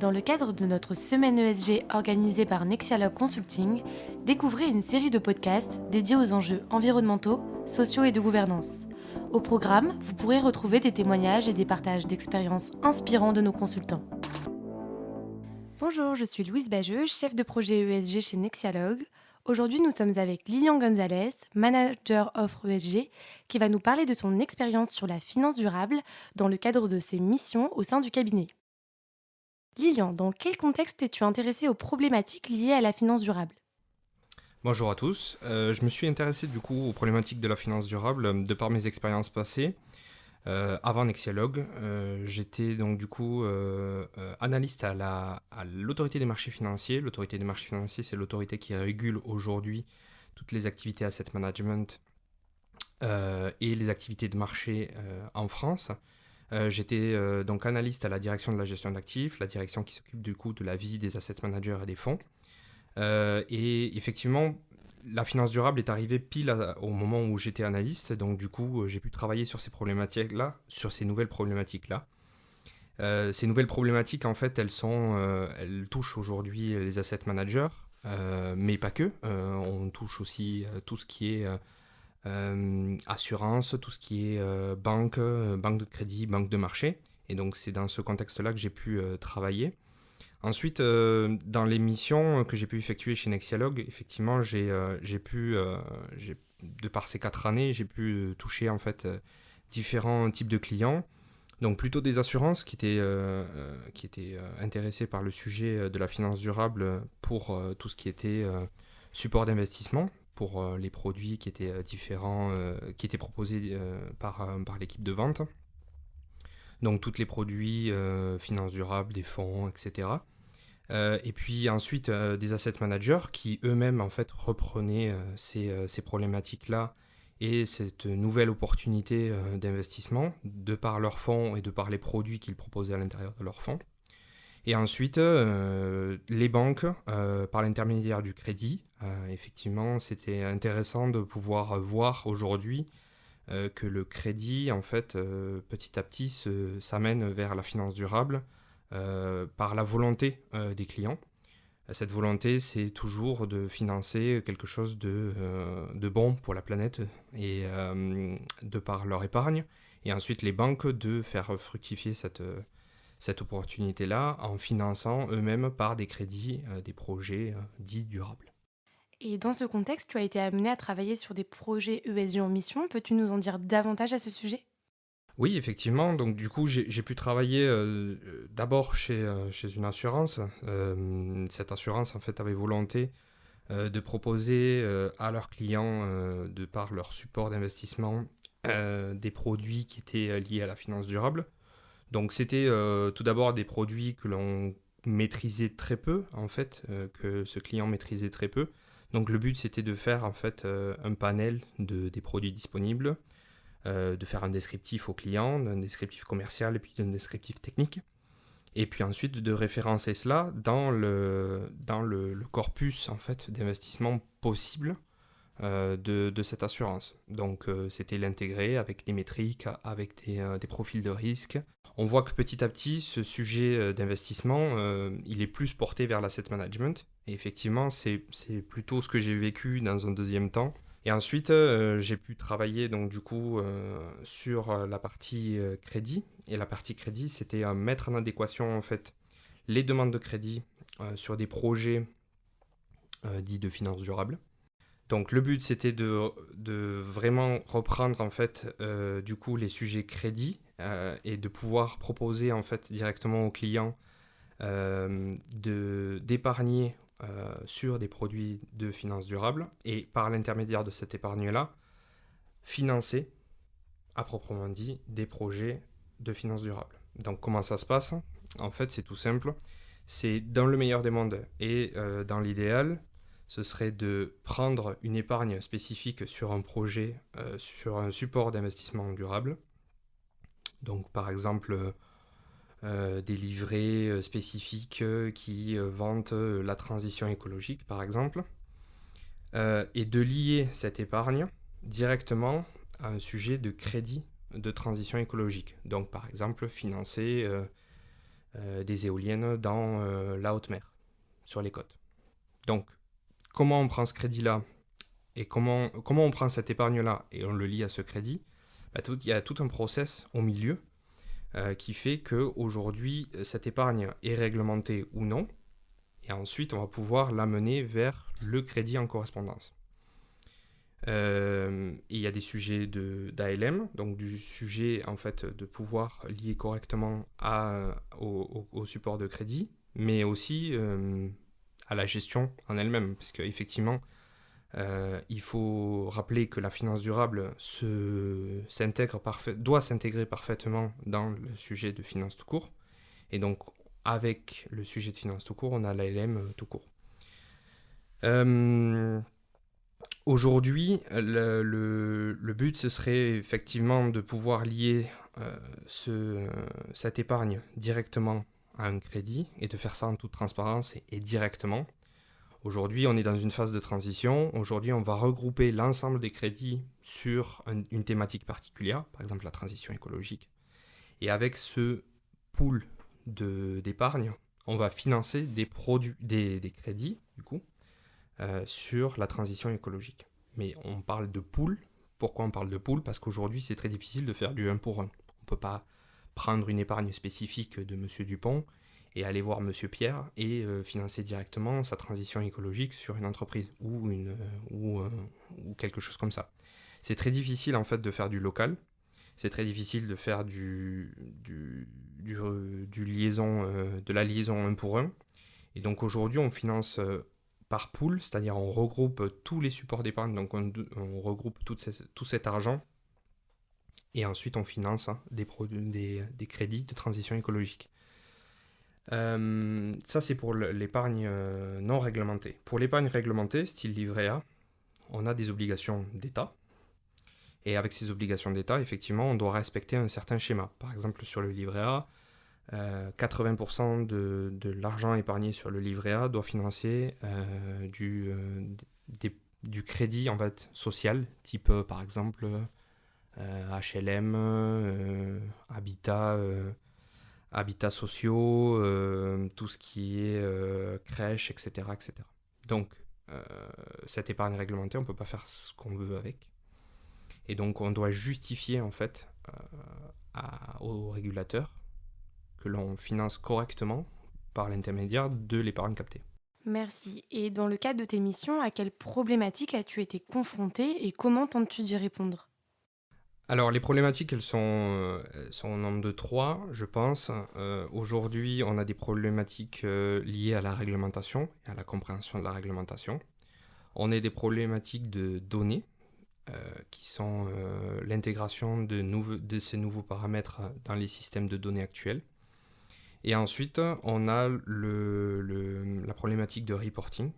Dans le cadre de notre semaine ESG organisée par Nexialog Consulting, découvrez une série de podcasts dédiés aux enjeux environnementaux, sociaux et de gouvernance. Au programme, vous pourrez retrouver des témoignages et des partages d'expériences inspirants de nos consultants. Bonjour, je suis Louise Bageux, chef de projet ESG chez Nexialog. Aujourd'hui, nous sommes avec Lilian Gonzalez, manager offre ESG, qui va nous parler de son expérience sur la finance durable dans le cadre de ses missions au sein du cabinet. Lilian, dans quel contexte es-tu intéressé aux problématiques liées à la finance durable ? Bonjour à tous, je me suis intéressé du coup aux problématiques de la finance durable de par mes expériences passées. Avant Nexialog, j'étais donc du coup analyste à l'autorité des marchés financiers. L'autorité des marchés financiers, c'est l'autorité qui régule aujourd'hui toutes les activités asset management et les activités de marché en France. J'étais donc analyste à la direction de la gestion d'actifs, la direction qui s'occupe du coup de la vie des asset managers et des fonds. Et effectivement, la finance durable est arrivée pile au moment où j'étais analyste, donc du coup, j'ai pu travailler sur ces problématiques-là, sur ces nouvelles problématiques-là. Ces nouvelles problématiques, en fait, elles touchent aujourd'hui les asset managers, mais pas que. On touche aussi tout ce qui est assurance, tout ce qui est banque de crédit, banque de marché. Et donc, c'est dans ce contexte-là que j'ai pu travailler. Ensuite, dans les missions que j'ai pu effectuer chez Nexialog, effectivement, de par ces 4 années, j'ai pu toucher en fait différents types de clients. Donc plutôt des assurances qui étaient intéressés par le sujet de la finance durable pour tout ce qui était support d'investissement, pour les produits qui étaient différents, qui étaient proposés par l'équipe de vente. Donc tous les produits finance durable, des fonds, etc. Et puis ensuite des asset managers qui eux-mêmes en fait reprenaient ces problématiques-là et cette nouvelle opportunité d'investissement de par leurs fonds et de par les produits qu'ils proposaient à l'intérieur de leurs fonds. Et ensuite, les banques, par l'intermédiaire du crédit, effectivement, c'était intéressant de pouvoir voir aujourd'hui que le crédit, en fait, petit à petit, s'amène vers la finance durable par la volonté des clients. Cette volonté, c'est toujours de financer quelque chose de bon pour la planète et de par leur épargne. Et ensuite, les banques de faire fructifier cette opportunité-là en finançant eux-mêmes par des crédits des projets dits durables. Et dans ce contexte, tu as été amené à travailler sur des projets ESG en mission. Peux-tu nous en dire davantage à ce sujet ? Oui, effectivement. Donc, du coup, j'ai pu travailler d'abord chez une assurance. Cette assurance, en fait, avait volonté de proposer à leurs clients, de par leur support d'investissement, des produits qui étaient liés à la finance durable. Donc, c'était tout d'abord des produits que l'on maîtrisait très peu, en fait, que ce client maîtrisait très peu. Donc, le but, c'était de faire, en fait, un panel des produits disponibles, de faire un descriptif au client, un descriptif commercial et puis un descriptif technique. Et puis ensuite de référencer cela dans le corpus en fait, d'investissement possible de cette assurance. Donc c'était l'intégrer avec des métriques, avec des profils de risque. On voit que petit à petit, ce sujet d'investissement, il est plus porté vers l'asset management. Et effectivement, c'est plutôt ce que j'ai vécu dans un deuxième temps. Et ensuite, j'ai pu travailler donc, du coup, sur la partie crédit. Et la partie crédit, c'était mettre en adéquation en fait, les demandes de crédit sur des projets dits de finance durable. Donc le but, c'était de vraiment reprendre en fait, du coup, les sujets crédit et de pouvoir proposer en fait, directement aux clients d'épargner sur des produits de finance durable et par l'intermédiaire de cette épargne-là, financer, à proprement dit, des projets de finance durable. Donc comment ça se passe ? En fait, c'est tout simple. C'est dans le meilleur des mondes et dans l'idéal, ce serait de prendre une épargne spécifique sur un projet, sur un support d'investissement durable. Donc par exemple, des livrets spécifiques qui vantent la transition écologique, par exemple, et de lier cette épargne directement à un sujet de crédit de transition écologique. Donc, par exemple, financer des éoliennes dans la haute mer, sur les côtes. Donc, comment on prend ce crédit-là et comment on prend cette épargne-là et on le lie à ce crédit? Il y a tout un process au milieu qui fait qu'aujourd'hui, cette épargne est réglementée ou non, et ensuite, on va pouvoir l'amener vers le crédit en correspondance. Et il y a des sujets d'ALM, donc du sujet en fait de pouvoir lier correctement au support de crédit, mais aussi à la gestion en elle-même, parce qu'effectivement, il faut rappeler que la finance durable doit s'intégrer parfaitement dans le sujet de finance tout court, et donc avec le sujet de finance tout court, on a l'ALM tout court. Aujourd'hui, le but, ce serait effectivement de pouvoir lier cette épargne directement à un crédit et de faire ça en toute transparence et directement. Aujourd'hui, on est dans une phase de transition. Aujourd'hui, on va regrouper l'ensemble des crédits sur une thématique particulière, par exemple la transition écologique. Et avec ce pool d'épargne, on va financer des crédits, du coup, sur la transition écologique. Mais on parle de pool. Pourquoi on parle de pool? Parce qu'aujourd'hui, c'est très difficile de faire du 1 pour 1. On ne peut pas prendre une épargne spécifique de M. Dupont et aller voir M. Pierre et financer directement sa transition écologique sur une entreprise ou quelque chose comme ça. C'est très difficile en fait de faire du local. C'est très difficile de faire de la liaison 1 pour 1. Et donc aujourd'hui, on finance par pool, c'est-à-dire on regroupe tous les supports d'épargne, donc on regroupe tout cet argent, et ensuite on finance des crédits de transition écologique. Ça c'est pour l'épargne non réglementée. Pour l'épargne réglementée, style livret A, on a des obligations d'État, et avec ces obligations d'État, effectivement, on doit respecter un certain schéma. Par exemple, sur le livret A, 80% de l'argent épargné sur le livret A doit financer du crédit en fait, social, type par exemple HLM, habitats sociaux, tout ce qui est crèche, etc., etc. Donc, cette épargne réglementée, on ne peut pas faire ce qu'on veut avec. Et donc, on doit justifier en fait au régulateur que l'on finance correctement par l'intermédiaire de l'épargne captée. Merci. Et dans le cadre de tes missions, à quelles problématiques as-tu été confronté et comment tentes-tu d'y répondre? Alors, les problématiques, elles sont au nombre de 3, je pense. Aujourd'hui, on a des problématiques liées à la réglementation et à la compréhension de la réglementation. On a des problématiques de données, qui sont l'intégration de ces nouveaux paramètres dans les systèmes de données actuels. Et ensuite, on a la problématique de reporting,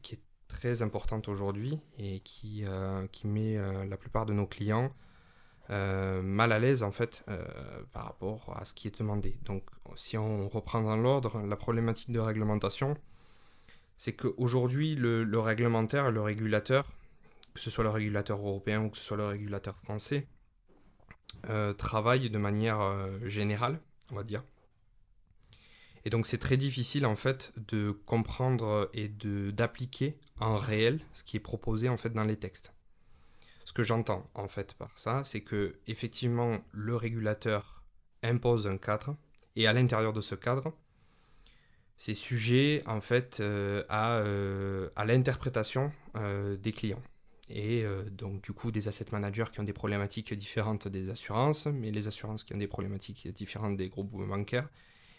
qui est très importante aujourd'hui et qui met la plupart de nos clients mal à l'aise en fait par rapport à ce qui est demandé. Donc, si on reprend dans l'ordre, la problématique de réglementation, c'est qu'aujourd'hui, le réglementaire et le régulateur, que ce soit le régulateur européen ou que ce soit le régulateur français, travaillent de manière générale, on va dire. Et donc c'est très difficile en fait de comprendre et d'appliquer en réel ce qui est proposé en fait dans les textes. Ce que j'entends en fait par ça, c'est que effectivement le régulateur impose un cadre et à l'intérieur de ce cadre, c'est sujet en fait à l'interprétation des clients. Et donc du coup des asset managers qui ont des problématiques différentes des assurances, mais les assurances qui ont des problématiques différentes des groupes bancaires.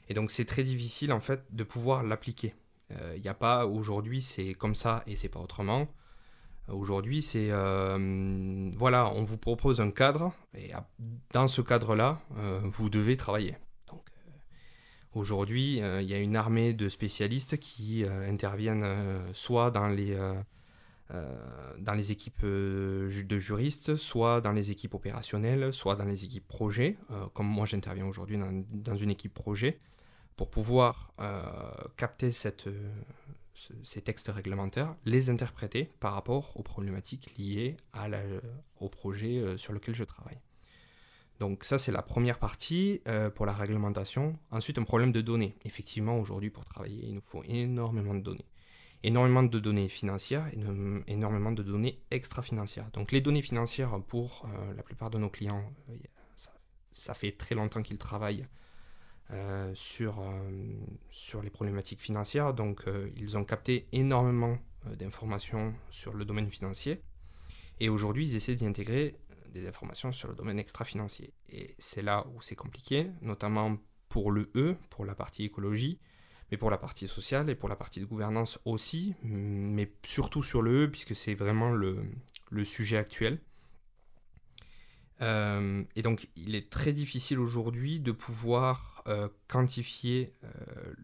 Et donc c'est très difficile en fait de pouvoir l'appliquer. Il n'y a pas aujourd'hui c'est comme ça et c'est pas autrement. Aujourd'hui c'est voilà, on vous propose un cadre et dans ce cadre-là vous devez travailler. Donc aujourd'hui il y a une armée de spécialistes qui interviennent soit dans les équipes de juristes, soit dans les équipes opérationnelles, soit dans les équipes projet, comme moi j'interviens aujourd'hui dans une équipe projet, pour pouvoir capter ces textes réglementaires, les interpréter par rapport aux problématiques liées au projet sur lequel je travaille. Donc ça, c'est la première partie pour la réglementation. Ensuite, un problème de données. Effectivement, aujourd'hui, pour travailler, il nous faut énormément de données. Énormément de données financières et énormément de données extra-financières. Donc les données financières, pour la plupart de nos clients, ça fait très longtemps qu'ils travaillent sur les problématiques financières. Donc ils ont capté énormément d'informations sur le domaine financier. Et aujourd'hui, ils essaient d'y intégrer des informations sur le domaine extra-financier. Et c'est là où c'est compliqué, notamment pour le E, pour la partie écologie, mais pour la partie sociale et pour la partie de gouvernance aussi, mais surtout sur le E, puisque c'est vraiment le sujet actuel. Et donc, il est très difficile aujourd'hui de pouvoir quantifier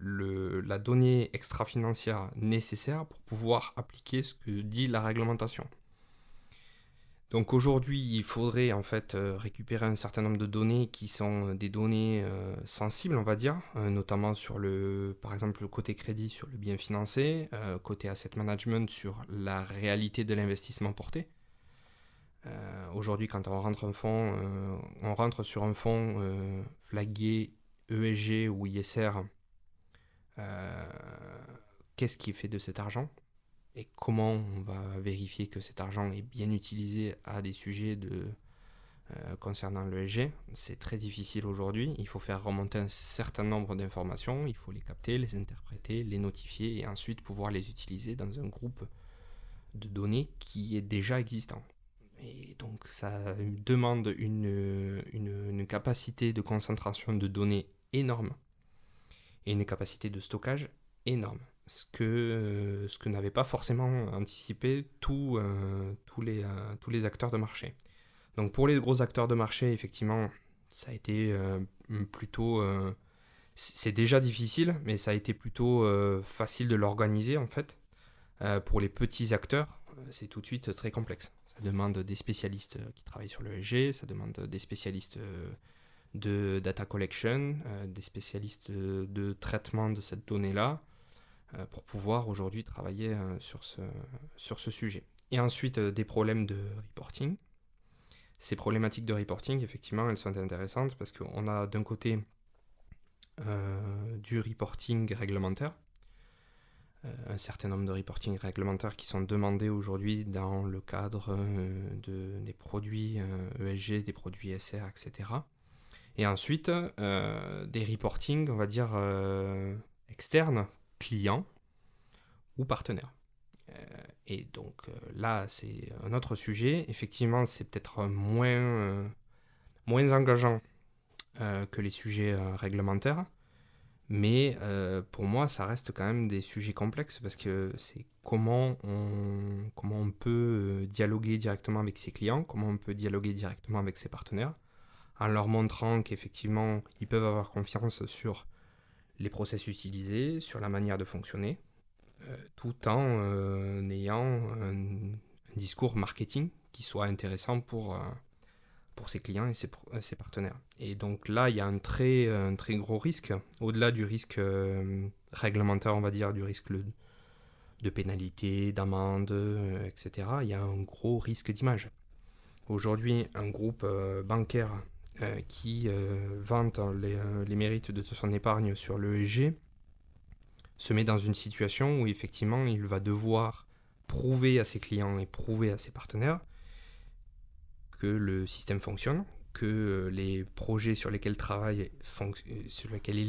la donnée extra-financière nécessaire pour pouvoir appliquer ce que dit la réglementation. Donc aujourd'hui, il faudrait en fait récupérer un certain nombre de données qui sont des données sensibles, on va dire, notamment sur par exemple, le côté crédit sur le bien financé, côté asset management sur la réalité de l'investissement porté. Aujourd'hui, quand on rentre sur un fonds flagué ESG ou ISR, qu'est-ce qui est fait de cet argent ? Et comment on va vérifier que cet argent est bien utilisé à des sujets concernant l'ESG. C'est très difficile aujourd'hui. Il faut faire remonter un certain nombre d'informations, il faut les capter, les interpréter, les notifier et ensuite pouvoir les utiliser dans un groupe de données qui est déjà existant. Et donc ça demande une capacité de concentration de données énorme et une capacité de stockage énorme. Ce que n'avaient pas forcément anticipé tous les acteurs de marché. Donc pour les gros acteurs de marché, effectivement, ça a été plutôt... c'est déjà difficile, mais ça a été plutôt facile de l'organiser en fait. Pour les petits acteurs, c'est tout de suite très complexe. Ça demande des spécialistes qui travaillent sur l'ESG, ça demande des spécialistes de data collection, des spécialistes de traitement de cette donnée-là, pour pouvoir aujourd'hui travailler sur ce sujet. Et ensuite, des problèmes de reporting. Ces problématiques de reporting, effectivement, elles sont intéressantes parce qu'on a d'un côté du reporting réglementaire, un certain nombre de reporting réglementaires qui sont demandés aujourd'hui dans le cadre des produits ESG, des produits SR, etc. Et ensuite, des reporting, on va dire, externes, clients ou partenaires. Et donc là, c'est un autre sujet. Effectivement, c'est peut-être moins engageant que les sujets réglementaires. Mais pour moi, ça reste quand même des sujets complexes parce que c'est comment on peut dialoguer directement avec ses clients, comment on peut dialoguer directement avec ses partenaires, en leur montrant qu'effectivement, ils peuvent avoir confiance sur les process utilisés, sur la manière de fonctionner, tout en ayant un discours marketing qui soit intéressant pour ses clients et ses partenaires. Et donc là, il y a un très gros risque, au-delà du risque réglementaire, on va dire, du risque de pénalité, d'amende, etc. Il y a un gros risque d'image. Aujourd'hui, un groupe bancaire qui vante les mérites de son épargne sur l'ESG se met dans une situation où effectivement il va devoir prouver à ses clients et prouver à ses partenaires que le système fonctionne, que les projets sur lesquels il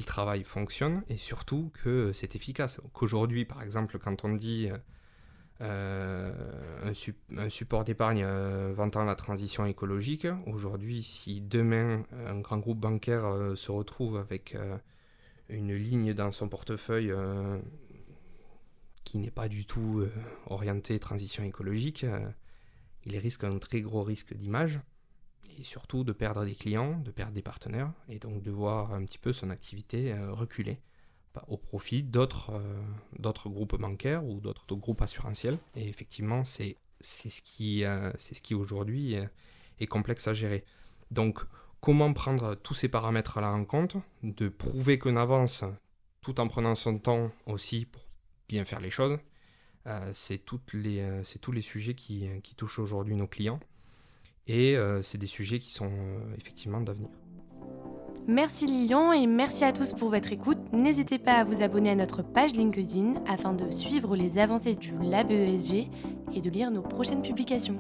travaille fonctionnent et surtout que c'est efficace. Qu'aujourd'hui, par exemple, quand on dit un support d'épargne vantant la transition écologique, aujourd'hui, si demain un grand groupe bancaire se retrouve avec une ligne dans son portefeuille qui n'est pas du tout orientée transition écologique, il risque un très gros risque d'image et surtout de perdre des clients, de perdre des partenaires et donc de voir un petit peu son activité reculer au profit d'autres groupes bancaires ou d'autres groupes assurantiels. Et effectivement, c'est ce qui aujourd'hui est complexe à gérer. Donc, comment prendre tous ces paramètres-là en compte, de prouver qu'on avance tout en prenant son temps aussi pour bien faire les choses, c'est tous les sujets qui touchent aujourd'hui nos clients. et c'est des sujets qui sont effectivement d'avenir. Merci Lilian et merci à tous pour votre écoute. N'hésitez pas à vous abonner à notre page LinkedIn afin de suivre les avancées du Lab ESG et de lire nos prochaines publications.